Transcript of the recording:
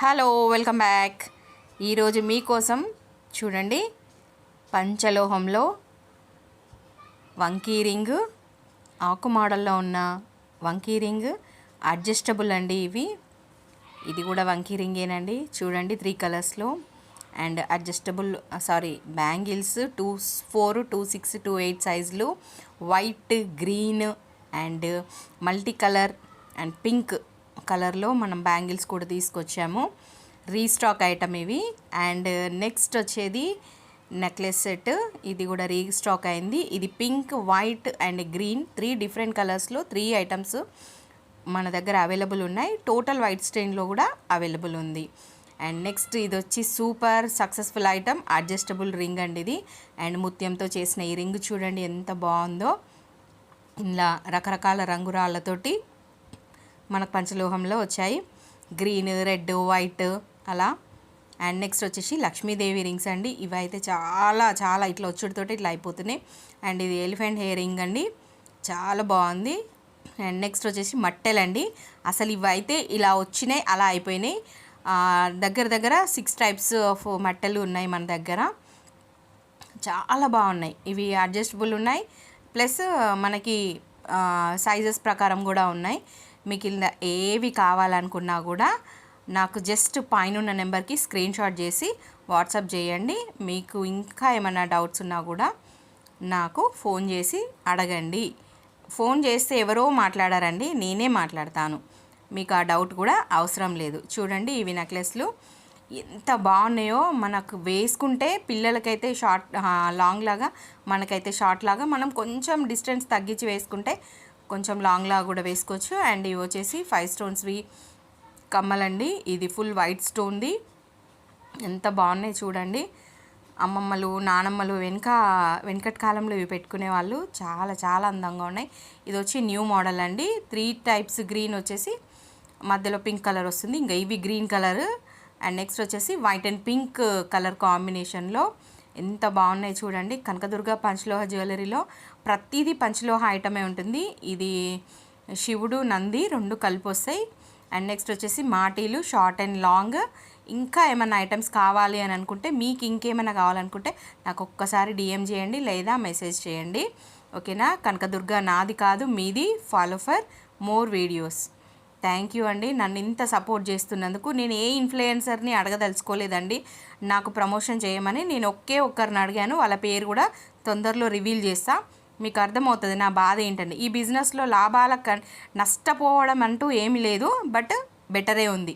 Hello, welcome back. ఈరోజు మీకోసం చూడండి, పంచలోహంలో వంకీ రింగ్, ఆకు మోడల్లో ఉన్న వంకీ రింగ్, అడ్జస్టబుల్ అండి. ఇది కూడా వంకీ రింగేనండి. చూడండి 3 కలర్స్లో అండ్ అడ్జస్టబుల్ బ్యాంగిల్స్ 4, 2, 6, 2, 8 సైజులు, white, green and multi colour and pink కలర్లో మనం బ్యాంగిల్స్ కూడా తీసుకొచ్చాము. రీస్టాక్ ఐటమ్ ఇవి. అండ్ నెక్స్ట్ వచ్చేది నెక్లెస్ సెట్. ఇది కూడా రీస్టాక్ అయింది. ఇది pink, white and green 3 different కలర్స్లో 3 ఐటమ్స్ మన దగ్గర అవైలబుల్ ఉన్నాయి. టోటల్ వైట్ స్టెయిన్లో కూడా అవైలబుల్ ఉంది. అండ్ నెక్స్ట్ ఇది వచ్చి super successful item, adjustable ring అండి ఇది. అండ్ ముత్యంతో చేసిన ఈ రింగ్ చూడండి ఎంత బాగుందో. ఇలా రకరకాల రంగురాళ్ళతోటి మనకు పంచలోహంలో వచ్చాయి. గ్రీన్, రెడ్, వైట్ అలా. అండ్ నెక్స్ట్ వచ్చేసి లక్ష్మీదేవి రింగ్స్ అండి. ఇవి అయితే చాలా చాలా ఇట్లా వచ్చుడితోటి ఇట్లా అయిపోతున్నాయి. అండ్ ఇది ఎలిఫెంట్ హెయిర్ రింగ్ అండి, చాలా బాగుంది. అండ్ నెక్స్ట్ వచ్చేసి మట్టెలండి. అసలు ఇవి అయితే ఇలా వచ్చినాయి, అలా అయిపోయినాయి. దగ్గర దగ్గర 6 టైప్స్ ఆఫ్ మట్టెలు ఉన్నాయి మన దగ్గర. చాలా బాగున్నాయి. ఇవి అడ్జస్టబుల్ ఉన్నాయి, ప్లస్ మనకి సైజెస్ ప్రకారం కూడా ఉన్నాయి. మీకు ఇలా ఏవి కావాలనుకున్నా కూడా నాకు జస్ట్ పైన ఉన్న నెంబర్కి స్క్రీన్ షాట్ చేసి వాట్సాప్ చేయండి. మీకు ఇంకా ఏమైనా డౌట్స్ ఉన్నా కూడా నాకు ఫోన్ చేసి అడగండి. ఫోన్ చేస్తే ఎవరో మాట్లాడారండి, నేనే మాట్లాడతాను. మీకు ఆ డౌట్ కూడా అవసరం లేదు. చూడండి ఇవి నెక్లెస్లు ఎంత బాగున్నాయో. మనకు వేసుకుంటే పిల్లలకైతే షార్ట్ లాంగ్ లాగా, మనకైతే షార్ట్ లాగా, మనం కొంచెం డిస్టెన్స్ తగ్గించి వేసుకుంటే కొంచెం లాంగ్ లాగా కూడా వేసుకోవచ్చు. అండ్ ఇవి వచ్చేసి 5 స్టోన్స్వి కమ్మలండి. ఇది ఫుల్ వైట్ స్టోన్ది. ఎంత బాగున్నాయి చూడండి. అమ్మమ్మలు, నానమ్మలు వెనకటి కాలంలో ఇవి పెట్టుకునే వాళ్ళు. చాలా చాలా అందంగా ఉన్నాయి. ఇది వచ్చి న్యూ మోడల్ అండి. 3 టైప్స్ గ్రీన్ వచ్చేసి మధ్యలో పింక్ కలర్ వస్తుంది. ఇంకా ఇవి గ్రీన్ కలర్. అండ్ నెక్స్ట్ వచ్చేసి వైట్ అండ్ పింక్ కలర్ కాంబినేషన్లో ఎంత బాగున్నాయి చూడండి. కనకదుర్గ పంచలోహ జ్యువెలరీలో ప్రతిదీ పంచలోహ ఐటమే ఉంటుంది. ఇది శివుడు, నంది 2 కలిపి వస్తాయి. అండ్ నెక్స్ట్ వచ్చేసి మాటీలు షార్ట్ అండ్ లాంగ్. ఇంకా ఏమైనా ఐటమ్స్ కావాలి అని అనుకుంటే, మీకు ఇంకేమైనా కావాలనుకుంటే నాకు ఒక్కసారి డిఎం చేయండి లేదా మెసేజ్ చేయండి. ఓకేనా. కనకదుర్గ నాది కాదు, మీది. Follow for more videos. Thank you అండి, నన్ను ఇంత సపోర్ట్ చేస్తున్నందుకు. నేను ఏ ఇన్ఫ్లుయెన్సర్ని అడగదలుచుకోలేదండి నాకు ప్రమోషన్ చేయమని. నేను ఒక్కరిని అడిగాను. వాళ్ళ పేరు కూడా తొందరలో రివీల్ చేస్తా. మీకు అర్థమవుతుంది నా బాధ ఏంటండి. ఈ బిజినెస్లో లాభాల నష్టపోవడం అంటూ ఏమీ లేదు, బట్ బెటరే ఉంది.